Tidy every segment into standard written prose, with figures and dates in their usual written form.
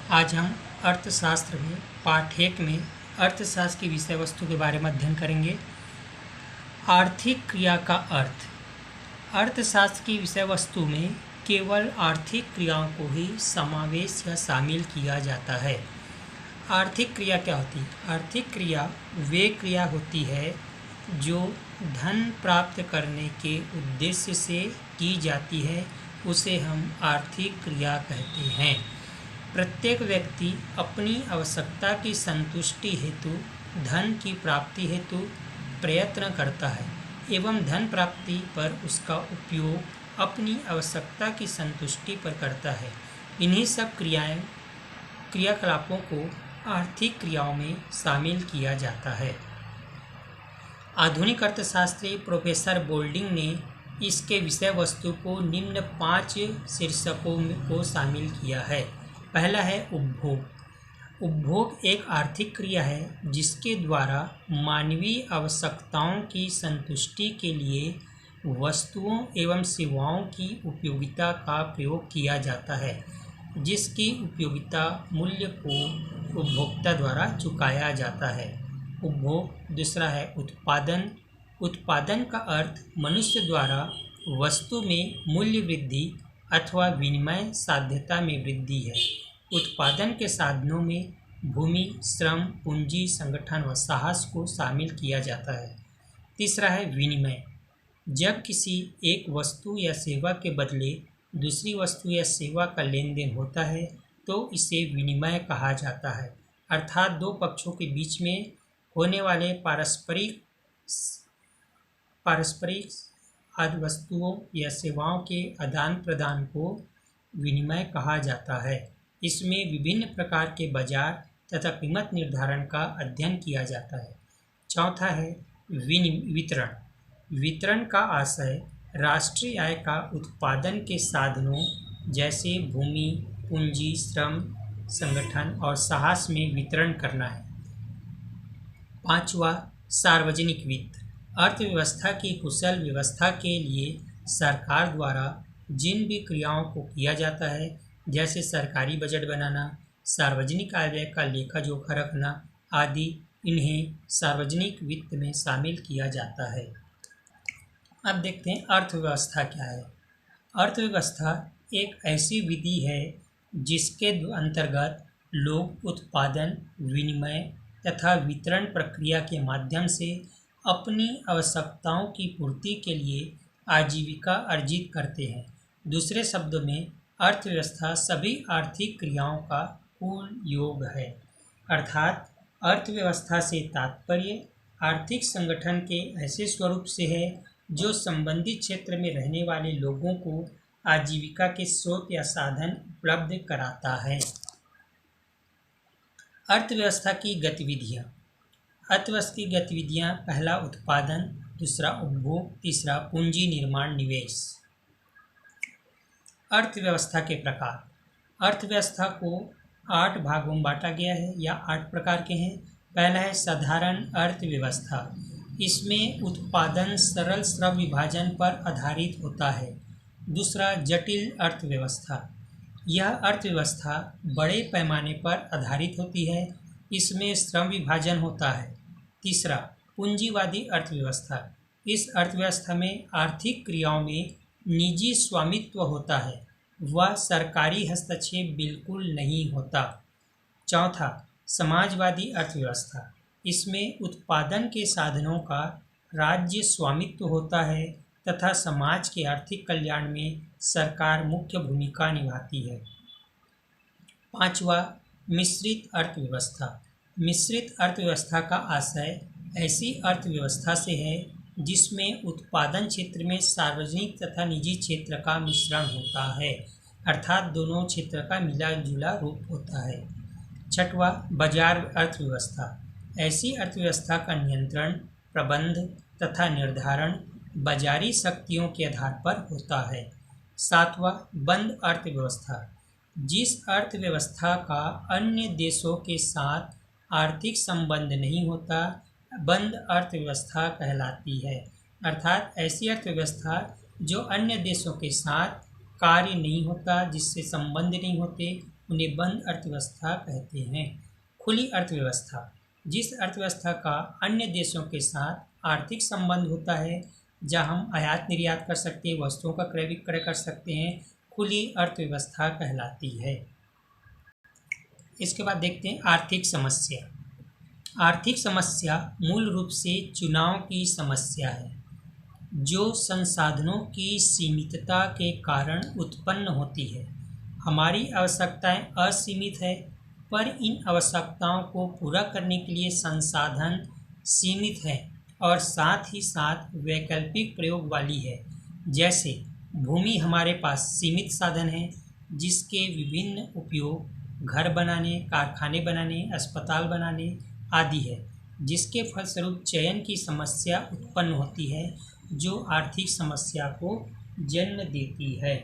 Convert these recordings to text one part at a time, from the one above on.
आज हम अर्थशास्त्र में पाठ 1 में अर्थशास्त्र की विषय वस्तु के बारे में अध्ययन करेंगे। आर्थिक क्रिया का अर्थ। अर्थशास्त्र की विषय वस्तु में केवल आर्थिक क्रियाओं को ही समावेश या शामिल किया जाता है। आर्थिक क्रिया क्या होती है? आर्थिक क्रिया वे क्रिया होती है जो धन प्राप्त करने के उद्देश्य से की जाती है, उसे हम आर्थिक क्रिया कहते हैं। प्रत्येक व्यक्ति अपनी आवश्यकता की संतुष्टि हेतु धन की प्राप्ति हेतु प्रयत्न करता है एवं धन प्राप्ति पर उसका उपयोग अपनी आवश्यकता की संतुष्टि पर करता है। इन्हीं सब क्रियाकलापों को आर्थिक क्रियाओं में शामिल किया जाता है। आधुनिक अर्थशास्त्री प्रोफेसर बोल्डिंग ने इसके विषय वस्तु को निम्न 5 शीर्षकों को शामिल किया है। पहला है उपभोग। उपभोग एक आर्थिक क्रिया है जिसके द्वारा मानवीय आवश्यकताओं की संतुष्टि के लिए वस्तुओं एवं सेवाओं की उपयोगिता का प्रयोग किया जाता है, जिसकी उपयोगिता मूल्य को उपभोक्ता द्वारा चुकाया जाता है। उपभोग। दूसरा है उत्पादन। उत्पादन का अर्थ मनुष्य द्वारा वस्तु में मूल्य वृद्धि अथवा विनिमय साध्यता में वृद्धि है। उत्पादन के साधनों में भूमि, श्रम, पूंजी, संगठन व साहस को शामिल किया जाता है। तीसरा है विनिमय। जब किसी एक वस्तु या सेवा के बदले दूसरी वस्तु या सेवा का लेन देन होता है तो इसे विनिमय कहा जाता है, अर्थात दो पक्षों के बीच में होने वाले पारस्परिक आदि वस्तुओं या सेवाओं के आदान प्रदान को विनिमय कहा जाता है। इसमें विभिन्न प्रकार के बाजार तथा कीमत निर्धारण का अध्ययन किया जाता है। चौथा है वितरण। वितरण का आशय राष्ट्रीय आय का उत्पादन के साधनों जैसे भूमि, पूंजी, श्रम, संगठन और साहस में वितरण करना है। पांचवा सार्वजनिक वित्त। अर्थव्यवस्था की कुशल व्यवस्था के लिए सरकार द्वारा जिन भी क्रियाओं को किया जाता है, जैसे सरकारी बजट बनाना, सार्वजनिक आय व्यय का लेखा जोखा रखना आदि, इन्हें सार्वजनिक वित्त में शामिल किया जाता है। अब देखते हैं अर्थव्यवस्था क्या है। अर्थव्यवस्था एक ऐसी विधि है जिसके अंतर्गत लोग उत्पादन, विनिमय तथा वितरण प्रक्रिया के माध्यम से अपनी आवश्यकताओं की पूर्ति के लिए आजीविका अर्जित करते हैं। दूसरे शब्दों में अर्थव्यवस्था सभी आर्थिक क्रियाओं का कुल योग है। अर्थात अर्थव्यवस्था से तात्पर्य आर्थिक संगठन के ऐसे स्वरूप से है जो संबंधित क्षेत्र में रहने वाले लोगों को आजीविका के स्रोत या साधन उपलब्ध कराता है। अर्थव्यवस्था की गतिविधियाँ। अर्थव्यवस्था की गतिविधियाँ: पहला उत्पादन, दूसरा उपभोग, तीसरा पूंजी निर्माण निवेश। अर्थव्यवस्था के प्रकार। अर्थव्यवस्था को 8 भागों में बांटा गया है या 8 प्रकार के हैं। पहला है साधारण अर्थव्यवस्था। इसमें उत्पादन सरल श्रम विभाजन पर आधारित होता है। दूसरा जटिल अर्थव्यवस्था। यह अर्थव्यवस्था बड़े पैमाने पर आधारित होती है, इसमें श्रम विभाजन होता है। तीसरा पूंजीवादी अर्थव्यवस्था। इस अर्थव्यवस्था में आर्थिक क्रियाओं में निजी स्वामित्व होता है, वह सरकारी हस्तक्षेप बिल्कुल नहीं होता। चौथा समाजवादी अर्थव्यवस्था। इसमें उत्पादन के साधनों का राज्य स्वामित्व होता है तथा समाज के आर्थिक कल्याण में सरकार मुख्य भूमिका निभाती है। पांचवा मिश्रित अर्थव्यवस्था। मिश्रित अर्थव्यवस्था का आशय ऐसी अर्थव्यवस्था से है जिसमें उत्पादन क्षेत्र में सार्वजनिक तथा निजी क्षेत्र का मिश्रण होता है, अर्थात दोनों क्षेत्र का मिला जुला रूप होता है। छठवा बाजार अर्थव्यवस्था। ऐसी अर्थव्यवस्था का नियंत्रण, प्रबंध तथा निर्धारण बाजारी शक्तियों के आधार पर होता है। सातवां बंद अर्थव्यवस्था। जिस अर्थव्यवस्था का अन्य देशों के साथ आर्थिक संबंध नहीं होता, बंद अर्थव्यवस्था कहलाती है, अर्थात ऐसी अर्थव्यवस्था जो अन्य देशों के साथ कार्य नहीं होता, जिससे संबंध नहीं होते, उन्हें बंद अर्थव्यवस्था कहते हैं। खुली अर्थव्यवस्था, जिस अर्थव्यवस्था का अन्य देशों के साथ आर्थिक संबंध होता है, जहां हम आयात निर्यात कर सकते हैं, वस्तुओं का क्रय विक्रय कर सकते हैं, खुली अर्थव्यवस्था कहलाती है। इसके बाद देखते हैं आर्थिक समस्या। आर्थिक समस्या मूल रूप से चुनाव की समस्या है, जो संसाधनों की सीमितता के कारण उत्पन्न होती है। हमारी आवश्यकताएं असीमित है, पर इन आवश्यकताओं को पूरा करने के लिए संसाधन सीमित है और साथ ही साथ वैकल्पिक प्रयोग वाली है। जैसे भूमि हमारे पास सीमित साधन है, जिसके विभिन्न उपयोग घर बनाने, कारखाने बनाने, अस्पताल बनाने आदि है, जिसके फलस्वरूप चयन की समस्या उत्पन्न होती है, जो आर्थिक समस्या को जन्म देती है।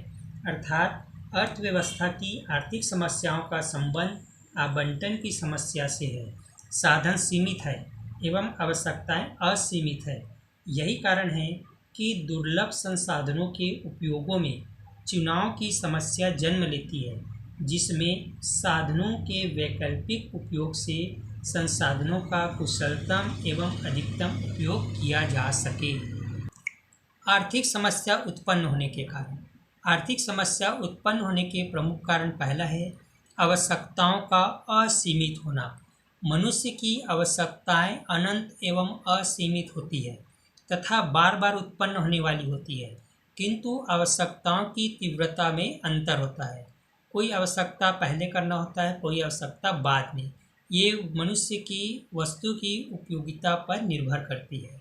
अर्थात अर्थव्यवस्था की आर्थिक समस्याओं का संबंध आवंटन की समस्या से है। साधन सीमित है एवं आवश्यकताएं असीमित है। यही कारण है कि दुर्लभ संसाधनों के उपयोगों में चुनाव की समस्या जन्म लेती है, जिसमें साधनों के वैकल्पिक उपयोग से संसाधनों का कुशलतम एवं अधिकतम उपयोग किया जा सके। आर्थिक समस्या उत्पन्न होने के कारण। आर्थिक समस्या उत्पन्न होने के प्रमुख कारण पहला है आवश्यकताओं का असीमित होना। मनुष्य की आवश्यकताएं अनंत एवं असीमित होती है तथा बार बार उत्पन्न होने वाली होती है, किंतु आवश्यकताओं की तीव्रता में अंतर होता है। कोई आवश्यकता पहले करना होता है, कोई आवश्यकता बाद में। ये मनुष्य की वस्तु की उपयोगिता पर निर्भर करती है।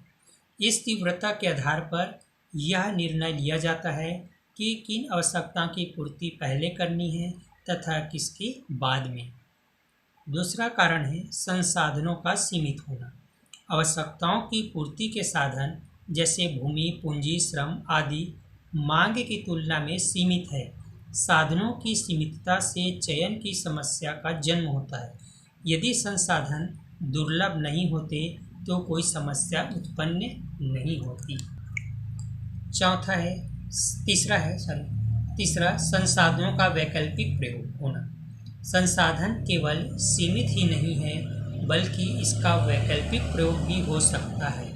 इस तीव्रता के आधार पर यह निर्णय लिया जाता है कि किन आवश्यकताओं की पूर्ति पहले करनी है तथा किसके बाद में। दूसरा कारण है संसाधनों का सीमित होना। आवश्यकताओं की पूर्ति के साधन जैसे भूमि, पूंजी, श्रम आदि मांग की तुलना में सीमित है। साधनों की सीमितता से चयन की समस्या का जन्म होता है। यदि संसाधन दुर्लभ नहीं होते तो कोई समस्या उत्पन्न नहीं होती। तीसरा संसाधनों का वैकल्पिक प्रयोग होना। संसाधन केवल सीमित ही नहीं है, बल्कि इसका वैकल्पिक प्रयोग भी हो सकता है।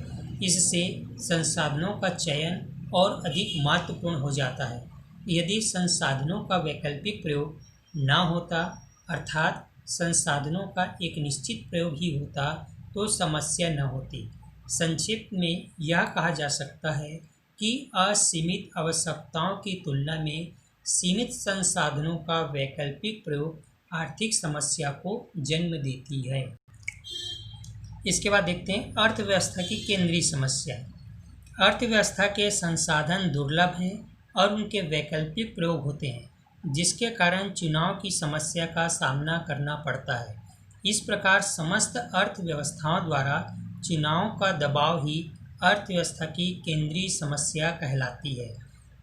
इससे संसाधनों का चयन और अधिक महत्वपूर्ण हो जाता है। यदि संसाधनों का वैकल्पिक प्रयोग न होता, अर्थात संसाधनों का एक निश्चित प्रयोग ही होता, तो समस्या न होती। संक्षेप में यह कहा जा सकता है कि असीमित आवश्यकताओं की तुलना में सीमित संसाधनों का वैकल्पिक प्रयोग आर्थिक समस्या को जन्म देती है। इसके बाद देखते हैं अर्थव्यवस्था की केंद्रीय समस्या। अर्थव्यवस्था के संसाधन दुर्लभ हैं और उनके वैकल्पिक प्रयोग होते हैं, जिसके कारण चुनाव की समस्या का सामना करना पड़ता है। इस प्रकार समस्त अर्थव्यवस्थाओं द्वारा चुनाव का दबाव ही अर्थव्यवस्था की केंद्रीय समस्या कहलाती है।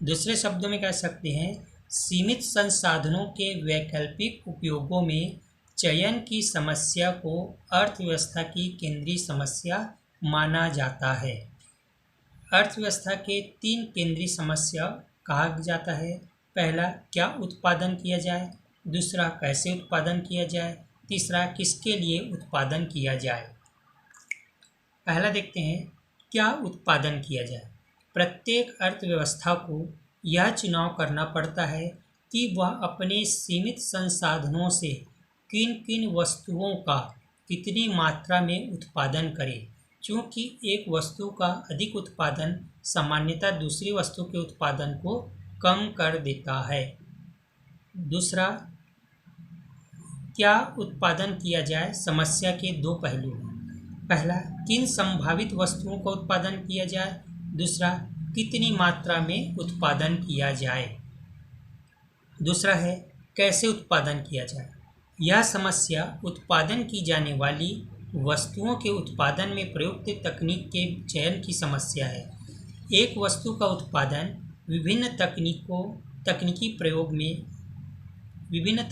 दूसरे शब्दों में कह सकते हैं, सीमित संसाधनों के वैकल्पिक उपयोगों में चयन की समस्या को अर्थव्यवस्था की केंद्रीय समस्या माना जाता है। अर्थव्यवस्था के 3 केंद्रीय समस्या कहा जाता है। पहला, क्या उत्पादन किया जाए। दूसरा, कैसे उत्पादन किया जाए। तीसरा, किसके लिए उत्पादन किया जाए। पहला देखते हैं, क्या उत्पादन किया जाए। प्रत्येक अर्थव्यवस्था को यह चुनाव करना पड़ता है कि वह अपने सीमित संसाधनों से किन किन वस्तुओं का कितनी मात्रा में उत्पादन करे, क्योंकि एक वस्तु का अधिक उत्पादन सामान्यतः दूसरी वस्तु के उत्पादन को कम कर देता है। दूसरा, क्या उत्पादन किया जाए समस्या के 2 पहलू हैं। पहला, किन संभावित वस्तुओं का उत्पादन किया जाए। दूसरा, कितनी मात्रा में उत्पादन किया जाए। दूसरा है, कैसे उत्पादन किया जाए। यह समस्या उत्पादन की जाने वाली वस्तुओं के उत्पादन में प्रयुक्त तकनीक के चयन की समस्या है। एक वस्तु का उत्पादन विभिन्न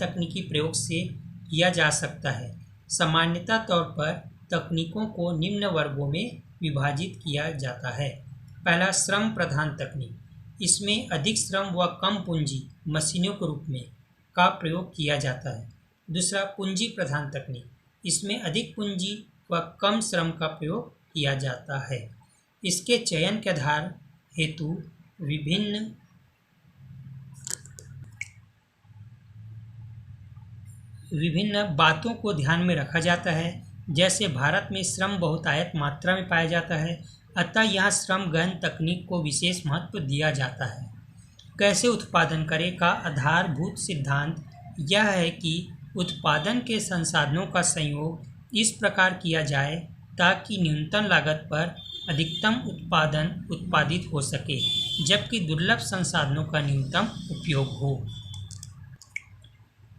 तकनीकी प्रयोग से किया जा सकता है। सामान्यतः तौर पर तकनीकों को निम्न वर्गों में विभाजित किया जाता है। पहला, श्रम प्रधान तकनीक। इसमें अधिक श्रम व कम पूंजी मशीनों के रूप में का प्रयोग किया जाता है। दूसरा, पूंजी प्रधान तकनीक, इसमें अधिक पूंजी व कम श्रम का प्रयोग किया जाता है। इसके चयन के आधार हेतु विभिन्न बातों को ध्यान में रखा जाता है। जैसे भारत में श्रम बहुतायत मात्रा में पाया जाता है, अतः यहाँ श्रम गहन तकनीक को विशेष महत्व दिया जाता है। कैसे उत्पादन करें का आधारभूत सिद्धांत यह है कि उत्पादन के संसाधनों का संयोग इस प्रकार किया जाए ताकि न्यूनतम लागत पर अधिकतम उत्पादन उत्पादित हो सके, जबकि दुर्लभ संसाधनों का न्यूनतम उपयोग हो।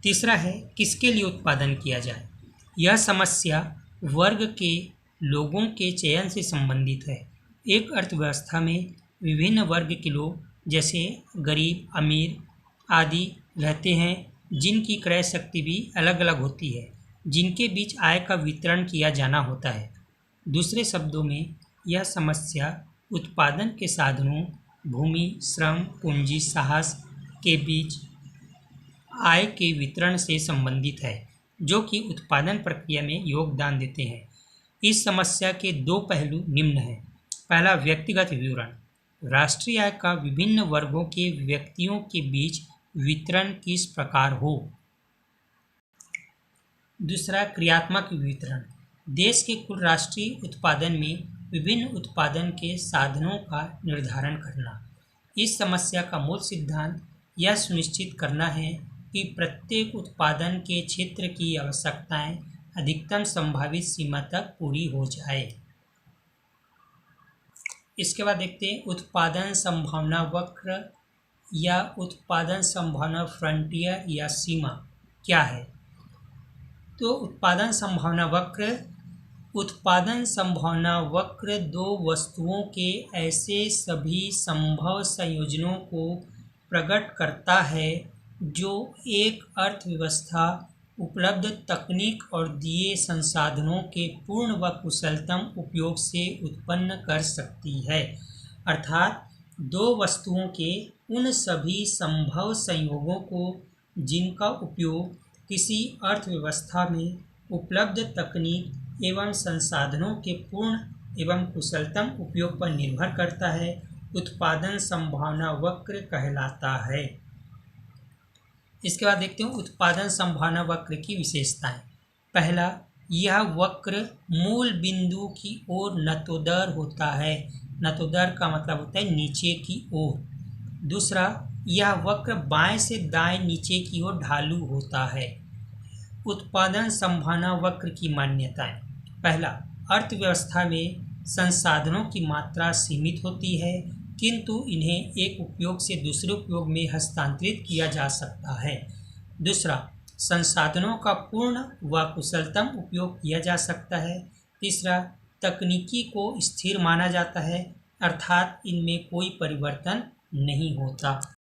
तीसरा है, किसके लिए उत्पादन किया जाए। यह समस्या वर्ग के लोगों के चयन से संबंधित है। एक अर्थव्यवस्था में विभिन्न वर्ग के लोग जैसे गरीब, अमीर आदि रहते हैं, जिनकी क्रय शक्ति भी अलग अलग होती है, जिनके बीच आय का वितरण किया जाना होता है। दूसरे शब्दों में यह समस्या उत्पादन के साधनों, भूमि, श्रम, पूंजी, साहस के बीच आय के वितरण से संबंधित है, जो कि उत्पादन प्रक्रिया में योगदान देते हैं। इस समस्या के दो पहलू निम्न हैं। पहला, व्यक्तिगत विवरण, राष्ट्रीय आय का विभिन्न वर्गों के व्यक्तियों के बीच वितरण किस प्रकार हो। दूसरा, क्रियात्मक वितरण, देश के कुल राष्ट्रीय उत्पादन में विभिन्न उत्पादन के साधनों का निर्धारण करना। इस समस्या का मूल सिद्धांत यह सुनिश्चित करना है कि प्रत्येक उत्पादन के क्षेत्र की आवश्यकताएं अधिकतम संभावित सीमा तक पूरी हो जाए। इसके बाद देखते हैं उत्पादन संभावना वक्र या उत्पादन संभावना फ्रंटियर या सीमा क्या है। तो उत्पादन संभावना वक्र दो वस्तुओं के ऐसे सभी संभव संयोजनों को प्रकट करता है जो एक अर्थव्यवस्था उपलब्ध तकनीक और दिए संसाधनों के पूर्ण व कुशलतम उपयोग से उत्पन्न कर सकती है। अर्थात दो वस्तुओं के उन सभी संभव संयोगों को जिनका उपयोग किसी अर्थव्यवस्था में उपलब्ध तकनीक एवं संसाधनों के पूर्ण एवं कुशलतम उपयोग पर निर्भर करता है, उत्पादन संभावना वक्र कहलाता है। इसके बाद देखते हैं उत्पादन संभावना वक्र की विशेषताएं। पहला, यह वक्र मूल बिंदु की ओर नतोदर होता है। नतोदर का मतलब होता है नीचे की ओर। दूसरा, यह वक्र बाएं से दाएं नीचे की ओर ढालू होता है। उत्पादन संभावना वक्र की मान्यताएं। पहला, अर्थव्यवस्था में संसाधनों की मात्रा सीमित होती है, किंतु इन्हें एक उपयोग से दूसरे उपयोग में हस्तांतरित किया जा सकता है। दूसरा, संसाधनों का पूर्ण व कुशलतम उपयोग किया जा सकता है। तीसरा, तकनीकी को स्थिर माना जाता है, अर्थात इनमें कोई परिवर्तन नहीं होता।